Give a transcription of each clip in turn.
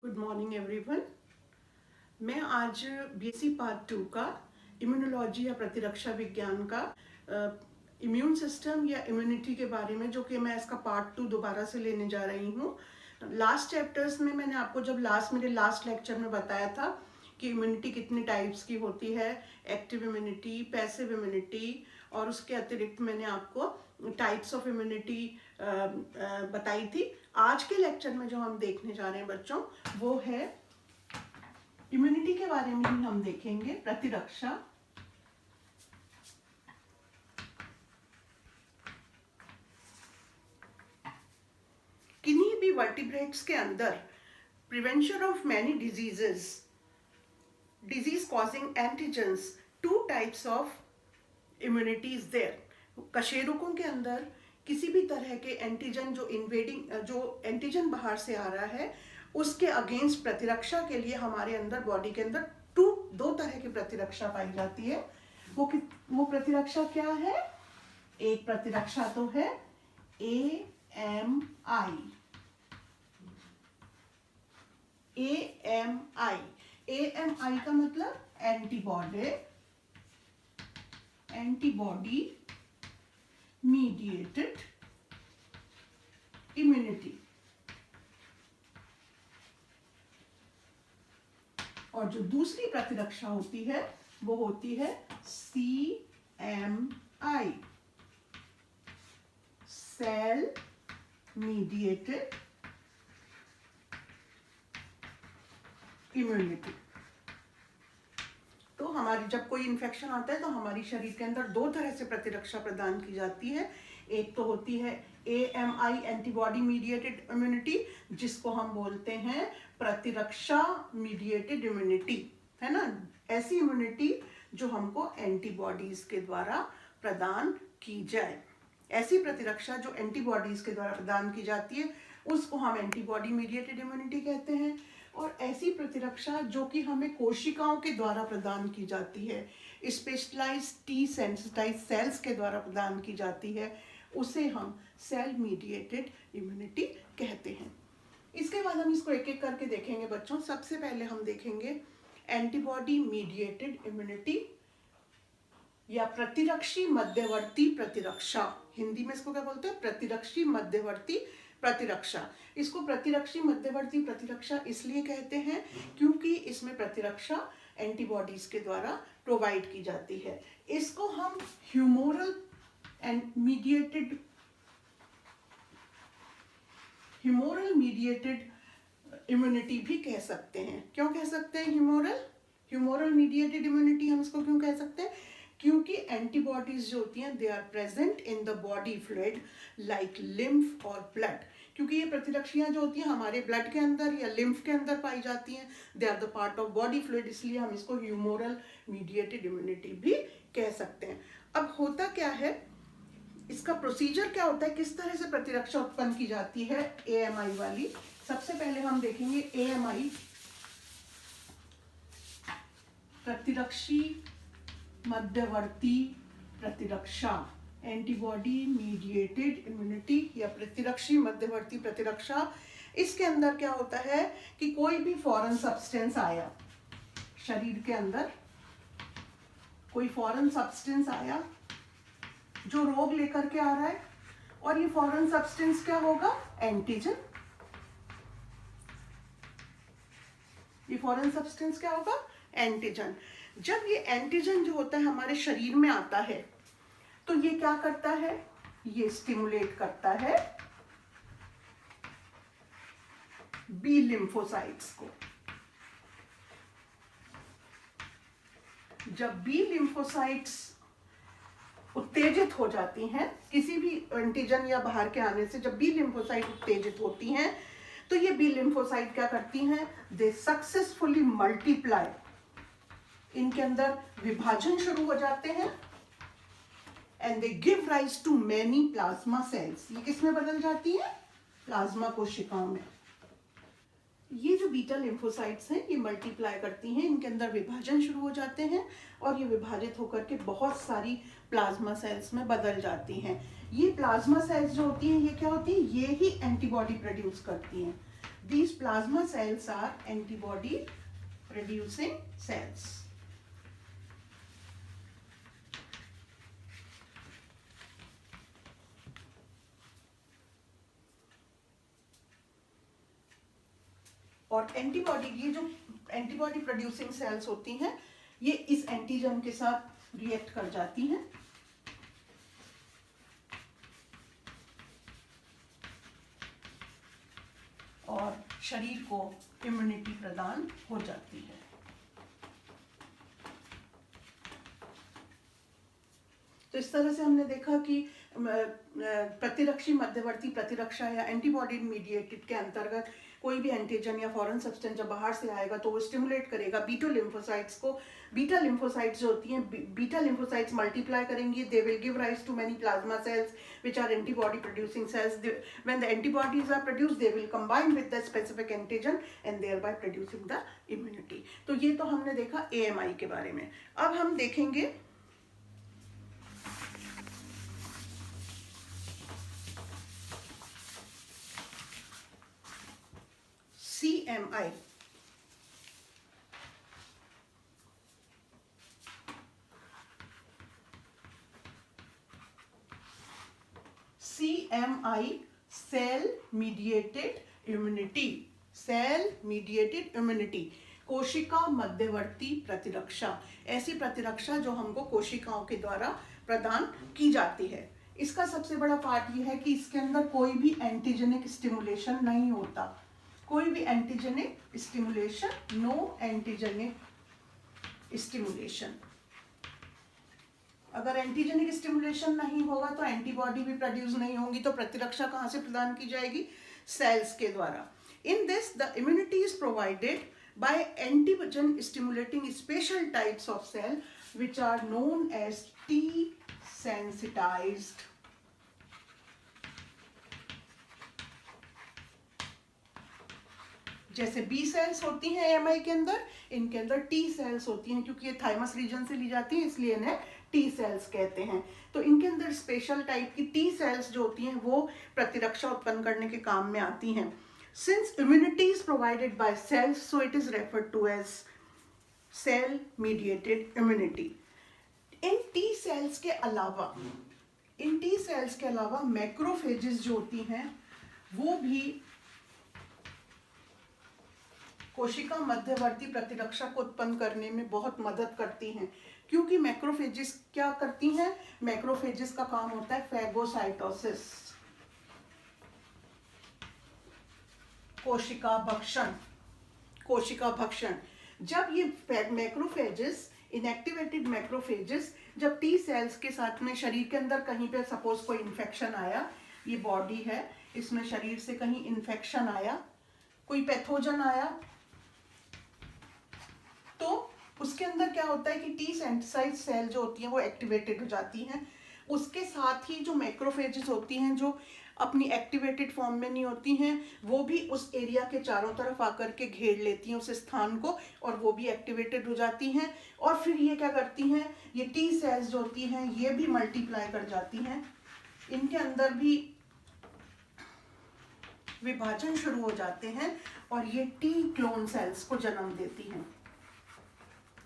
Good morning everyone. मैं आज BSc part 2 का इम्यूनोलॉजी या प्रतिरक्षा विज्ञान का इम्यून सिस्टम या इम्यूनिटी के बारे में, जो कि मैं इसका पार्ट 2 दोबारा से लेने जा रही हूँ। लास्ट चैप्टर्स में मैंने आपको जब मेरे लास्ट लेक्चर में बताया था कि इम्यूनिटी कितने टाइप्स की होती है, एक्टिव इम्यूनिटी, पैसिव इम्यूनिटी, और उसके अतिरिक्त मैंने आपको टाइप्स ऑफ इम्यूनिटी बताई थी। आज के लेक्चर में जो हम देखने जा रहे हैं बच्चों, वो है इम्यूनिटी के बारे में ही हम देखेंगे, प्रतिरक्षा। किन्हीं भी वर्टिब्रेट्स के अंदर prevention of many diseases, disease causing antigens, 2 types of immunity is there. कशेरुकों के अंदर किसी भी तरह के एंटीजन जो एंटीजन बाहर से आ रहा है, उसके अगेंस्ट प्रतिरक्षा के लिए हमारे अंदर बॉडी के अंदर दो तरह की प्रतिरक्षा पाई जाती है। वो प्रतिरक्षा क्या है? एक प्रतिरक्षा तो है AMI। AMI का मतलब एंटीबॉडी मीडिएटेड इम्यूनिटी। और जो दूसरी प्रतिरक्षा होती है वो होती है CMI, सेल मीडिएटेड इम्यूनिटी। तो हमारी जब कोई इन्फेक्शन आता है तो हमारी शरीर के अंदर 2 तरह से प्रतिरक्षा प्रदान की जाती है। एक तो होती है AMI, एंटीबॉडी मीडिएटेड इम्यूनिटी, जिसको हम बोलते हैं प्रतिरक्षा मीडिएटेड इम्यूनिटी, है ना। ऐसी इम्यूनिटी जो हमको एंटीबॉडीज के द्वारा प्रदान की जाए, ऐसी प्रतिरक्षा जो एंटीबॉडीज के द्वारा प्रदान की जाती है, उसको हम एंटीबॉडी मीडिएटेड इम्यूनिटी कहते हैं। और ऐसी प्रतिरक्षा जो कि हमें कोशिकाओं के द्वारा प्रदान की जाती है, स्पेशलाइज्ड टी सेंसिटाइज सेल्स के द्वारा प्रदान की जाती है, उसे हम सेल मीडिएटेड इम्यूनिटी कहते हैं। इसके बाद हम इसको एक एक करके देखेंगे बच्चों। सबसे पहले हम देखेंगे एंटीबॉडी मीडिएटेड इम्यूनिटी या प्रतिरक्षी मध्यवर्ती प्रतिरक्षा। हिंदी में इसको क्या बोलते हैं? प्रतिरक्षी मध्यवर्ती प्रतिरक्षा। इसको प्रतिरक्षी मध्यवर्ती प्रतिरक्षा इसलिए कहते हैं क्योंकि इसमें प्रतिरक्षा एंटीबॉडीज के द्वारा प्रोवाइड की जाती है। इसको हम ह्यूमोरल मीडिएटेड इम्यूनिटी भी कह सकते हैं। क्यों कह सकते हैं ह्यूमोरल मीडिएटेड इम्यूनिटी? हम इसको क्यों कह सकते हैं? क्योंकि एंटीबॉडीज जो होती हैं, they are present in the body fluid like lymph और ब्लड। क्योंकि ये प्रतिरक्षियां जो होती हैं हमारे ब्लड के अंदर या लिम्फ के अंदर पाई जाती हैं, they are the part of body fluid, इसलिए हम इसको ह्यूमोरल मीडिएटेड इम्यूनिटी भी कह सकते हैं। अब होता क्या है, इसका प्रोसीजर क्या होता है, किस तरह से प्रतिरक्षा उत्पन्न की जाती है AMI वाली। सबसे पहले हम देखेंगे AMI, प्रतिरक्षी मध्यवर्ती प्रतिरक्षा, एंटीबॉडी मीडिएटेड इम्यूनिटी या प्रतिरक्षी मध्यवर्ती प्रतिरक्षा। इसके अंदर क्या होता है कि कोई भी फॉरेन सब्सटेंस आया शरीर के अंदर, कोई फॉरेन सब्सटेंस आया जो रोग लेकर के आ रहा है, और ये फॉरेन सब्सटेंस क्या होगा? एंटीजन। ये फॉरेन सब्सटेंस क्या होगा? एंटीजन। जब ये एंटीजन जो होता है हमारे शरीर में आता है, तो ये क्या करता है? ये स्टिमुलेट करता है बी लिम्फोसाइट्स को। जब बी लिम्फोसाइट्स उत्तेजित हो जाती हैं किसी भी एंटीजन या बाहर के आने से, जब बी लिम्फोसाइट उत्तेजित होती हैं, तो ये बी लिम्फोसाइट क्या करती हैं? They successfully multiply. इनके अंदर विभाजन शुरू हो जाते हैं, and they give rise to many plasma cells. ये किसमें बदल जाती है? प्लाज्मा कोशिकाओं में। ये जो बीटा लिम्फोसाइट्स हैं, ये मल्टीप्लाई करती हैं, इनके अंदर विभाजन शुरू हो जाते हैं, और ये विभाजित होकर के बहुत सारी प्लाज्मा सेल्स में बदल जाती हैं। ये प्लाज्मा सेल्स जो होती हैं, ये क्या होती हैं? ये ही एंटीबॉडी प्रोड्यूस करती हैं। These plasma cells are antibody producing cells. और एंटीबॉडी, ये जो एंटीबॉडी प्रोड्यूसिंग सेल्स होती हैं, ये इस एंटीजन के साथ रिएक्ट कर जाती हैं और शरीर को इम्यूनिटी प्रदान हो जाती है। तो इस तरह से हमने देखा कि प्रतिरक्षी मध्यवर्ती प्रतिरक्षा या एंटीबॉडी मीडिएटेड के अंतर्गत कोई भी एंटीजन या फॉरेन सब्सटेंस जब बाहर से आएगा तो वो स्टिमुलेट करेगा बीटा लिम्फोसाइट्स को। बीटा लिम्फोसाइट्स जो होती हैं, बीटा लिम्फोसाइट्स मल्टीप्लाई करेंगी, they will give rise to many plasma cells which are antibody producing cells. When the antibodies are produced, they will combine with the specific antigen and thereby producing the immunity. तो ये तो हमने देखा AMI के बारे में। अब हम देखेंगे CMI। CMI, cell mediated immunity. Cell mediated immunity, कोशिका मध्यवर्ती प्रतिरक्षा, ऐसी प्रतिरक्षा जो हमको कोशिकाओं के द्वारा प्रदान की जाती है। इसका सबसे बड़ा पार्ट ये है कि इसके अंदर कोई भी एंटीजेनिक स्टिमुलेशन नहीं होता, कोई भी antigenic stimulation, no antigenic stimulation. अगर एंटीजेनिक स्टिमुलेशन नहीं होगा तो एंटीबॉडी भी प्रोड्यूस नहीं होंगी, तो प्रतिरक्षा कहाँ से प्रदान की जाएगी? सेल्स के द्वारा। In this the immunity is provided by antigen stimulating special types of cell which are known as T sensitized. जैसे बी सेल्स होती हैं एएमआई के अंदर, इनके अंदर टी सेल्स होती हैं, क्योंकि ये थाइमस रीजन से ली जाती हैं इसलिए इन्हें टी सेल्स कहते हैं। तो इनके अंदर स्पेशल टाइप की टी सेल्स जो होती हैं वो प्रतिरक्षा उत्पन्न करने के काम में आती हैं। Since immunity is provided by cells, so it is referred to as cell mediated immunity. इन टी सेल्स के अलावा मैक्रोफेजेस जो होती हैं वो भी कोशिका मध्यवर्ती प्रतिरक्षा को उत्पन्न करने में बहुत मदद करती हैं, क्योंकि मैक्रोफेजेस क्या करती हैं? मैक्रोफेजेस का काम होता है फैगोसाइटोसिस, कोशिका भक्षण। जब ये मैक्रोफेजेस, इनएक्टिवेटेड मैक्रोफेजेस, जब टी सेल्स के साथ में शरीर के अंदर कहीं पे सपोज कोई इन्फेक्शन आया, ये बॉडी है, इसमें शरीर से कहीं इन्फेक्शन आया, कोई पैथोजन आया, तो उसके अंदर क्या होता है कि टी सेंसिटाइज सेल जो होती हैं वो एक्टिवेटेड हो जाती हैं। उसके साथ ही जो मैक्रोफेजेस होती हैं जो अपनी एक्टिवेटेड फॉर्म में नहीं होती हैं, वो भी उस एरिया के चारों तरफ आकर के घेर लेती हैं उस स्थान को, और वो भी एक्टिवेटेड हो जाती हैं। और फिर ये क्या करती हैं, ये टी सेल्स जो होती हैं ये भी मल्टीप्लाई कर जाती हैं, इनके अंदर भी विभाजन शुरू हो जाते हैं और ये टी क्लोन सेल्स को जन्म देती हैं।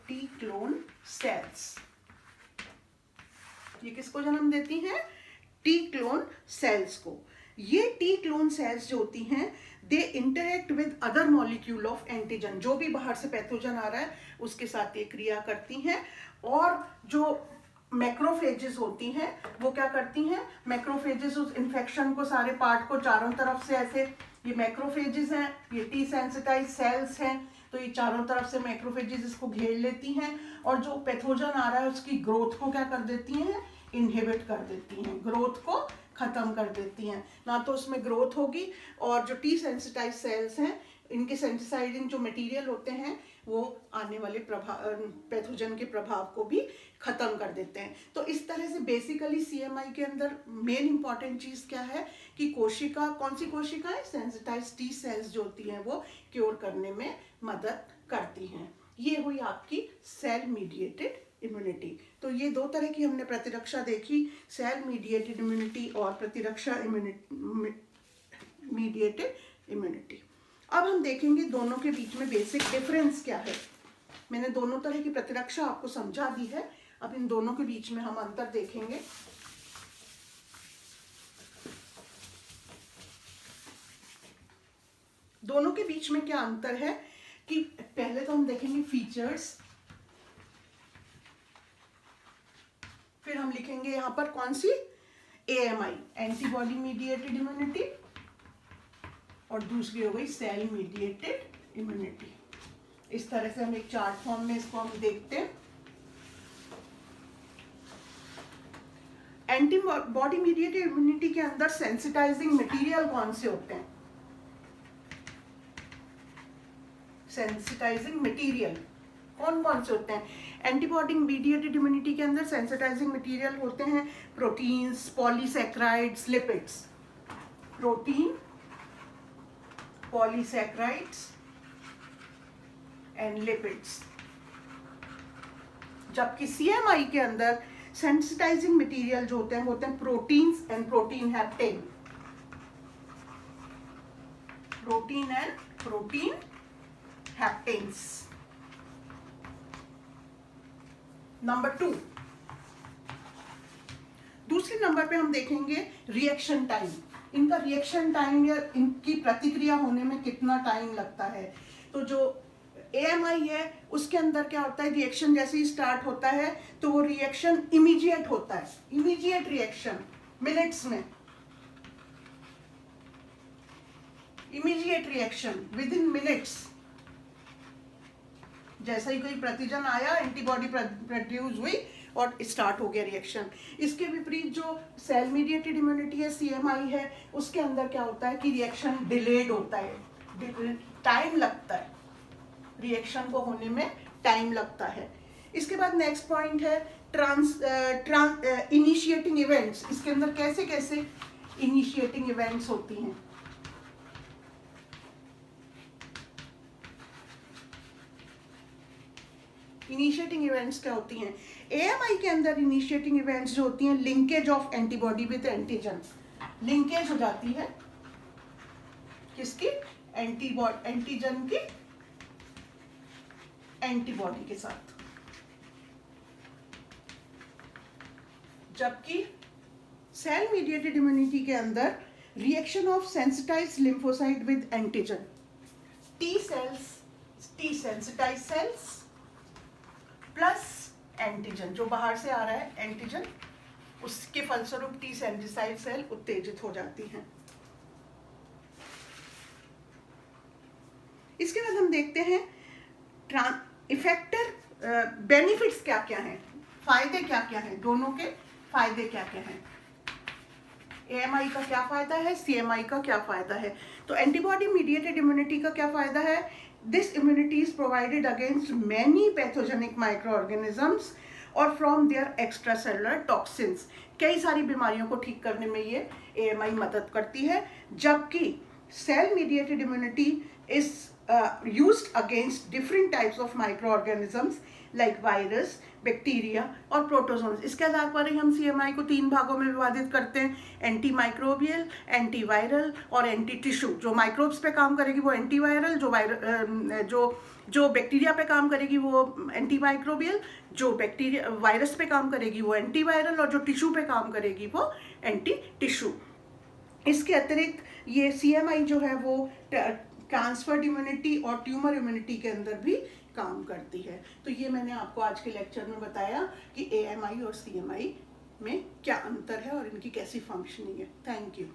टी क्लोन सेल्स ये किसको जन्म देती हैं? टी क्लोन सेल्स को। ये टी क्लोन सेल्स जो होती हैं they interact with other molecule of antigen, जो भी बाहर से पैथोजन आ रहा है उसके साथ ये क्रिया करती हैं। और जो मैक्रोफेजेस होती हैं वो क्या करती हैं? मैक्रोफेजेस उस इन्फेक्शन को, सारे पार्ट को चारों तरफ से ऐसे, ये मैक्रोफेजेस हैं, ये टी सेंसिटाइज सेल्स हैं, तो ये चारों तरफ से मैक्रोफेजेस इसको घेर लेती हैं और जो पैथोजन आ रहा है उसकी ग्रोथ को क्या कर देती हैं? इनहिबिट कर देती हैं, ग्रोथ को खत्म कर देती हैं। ना तो उसमें ग्रोथ होगी, और जो टी सेंसिटाइज सेल्स हैं इनके सेंसिटाइजिंग जो मटेरियल होते हैं वो आने वाले पैथोजन के प्रभाव को भी खत्म कर देते हैं। तो इस तरह से बेसिकली सीएमआई के अंदर मेन इंपॉर्टेंट चीज क्या है कि कोशिका, कौन सी कोशिका है? सेंसिटाइज टी सेल्स जो होती हैं वो क्योर करने में मदद करती हैं। ये हुई आपकी सेल मीडिएटेड इम्यूनिटी। तो ये दो तरह की हमने प्रतिरक्षा देखी, सेल मीडिएटेड इम्यूनिटी और प्रतिरक्षा मीडिएटेड इम्यूनिटी। अब हम देखेंगे दोनों के बीच में बेसिक डिफरेंस क्या है। मैंने दोनों तरह की प्रतिरक्षा आपको समझा दी है, अब इन दोनों के बीच में हम अंतर देखेंगे। दोनों के बीच में क्या अंतर है कि पहले तो हम देखेंगे फीचर्स, फिर हम लिखेंगे यहां पर कौन सी, AMI एंटीबॉडी मीडिएटेड इम्यूनिटी, और दूसरी हो गई सेल मीडिएटेड इम्यूनिटी। इस तरह से हम एक चार्ट फॉर्म में इसको हम देखते हैं। एंटीबॉडी मीडिएटेड इम्यूनिटी के अंदर सेंसिटाइजिंग मटेरियल कौन से होते हैं, सेंसिटाइजिंग मटेरियल कौन कौन से होते हैं। एंटीबॉडी मीडिएटेड इम्यूनिटी के अंदर सेंसिटाइजिंग मटेरियल होते हैं proteins, polysaccharides, lipids. Protein, polysaccharides and lipids. जबकि CMI के अंदर सेंसिटाइजिंग मटेरियल जो होते हैं proteins and protein hapten. Protein and protein haptens. Number 2, दूसरे नंबर पे हम देखेंगे रिएक्शन टाइम। इनका रिएक्शन टाइम या इनकी प्रतिक्रिया होने में कितना टाइम लगता है। तो जो AMI है उसके अंदर क्या होता है, रिएक्शन जैसे ही स्टार्ट होता है तो वो रिएक्शन इमीडिएट होता है, इमीडिएट रिएक्शन, मिनट्स में, immediate reaction with in minutes. जैसा ही कोई प्रतिजन आया, एंटीबॉडी प्रोड्यूस हुई और स्टार्ट हो गया रिएक्शन। इसके विपरीत जो सेल मीडिएटेड इम्यूनिटी है, CMI है, उसके अंदर क्या होता है कि रिएक्शन डिलेड होता है, टाइम लगता है, रिएक्शन को होने में टाइम लगता है। इसके बाद नेक्स्ट पॉइंट है इनिशिएटिंग इवेंट्स। इसके अंदर कैसे कैसे इनिशिएटिंग इवेंट्स होती हैं। इनिशिएटिंग इवेंट्स क्या होती हैं। AMI के अंदर इनिशिएटिंग इवेंट्स जो होती हैं, linkage of antibody with antigen. Linkage हो जाती है किसकी, एंटीजन की एंटीबॉडी के साथ। जबकि सेल मीडिएटेड इम्यूनिटी के अंदर reaction of sensitized lymphocyte with antigen. T sensitize cells plus antigen, जो बाहर से आ रहा है एंटीजन, उसके फलस्वरूप टी सेंसिटाइज सेल उत्तेजित हो जाती हैं। इसके बाद हम देखते हैं इफेक्टर बेनिफिट्स क्या क्या हैं, फायदे क्या क्या हैं, दोनों के फायदे क्या क्या हैं। AMI का क्या फायदा है, CMI का क्या फायदा है। तो एंटीबॉडी मीडिएटेड इम्यूनिटी का क्या फायदा है, this immunity is provided against many pathogenic microorganisms और from their extracellular toxins. कई सारी बीमारियों को ठीक करने में ये AMI मदद करती है। जबकि cell mediated immunity is used against different types of microorganisms like virus, bacteria और प्रोटोजोन्स। इसके आधार पर ही हम CMI को 3 भागों में विभाजित करते हैं, एंटी माइक्रोबियल, एंटी वायरल और एंटी टिश्यू। जो माइक्रोब्स पे काम करेगी वो एंटी वायरल, जो बैक्टीरिया पे काम करेगी वो एंटी माइक्रोबियल, जो बैक्टीरिया वायरस पे काम करेगी वो एंटी वायरल, और जो टिश्यू पे काम करेगी वो एंटी टिश्यू। इसके अतिरिक्त ये CMI जो है वो ट्रांसफर्ड इम्यूनिटी और ट्यूमर इम्यूनिटी के अंदर भी काम करती है। तो ये मैंने आपको आज के लेक्चर में बताया कि AMI और CMI में क्या अंतर है और इनकी कैसी फंक्शनिंग है। Thank you.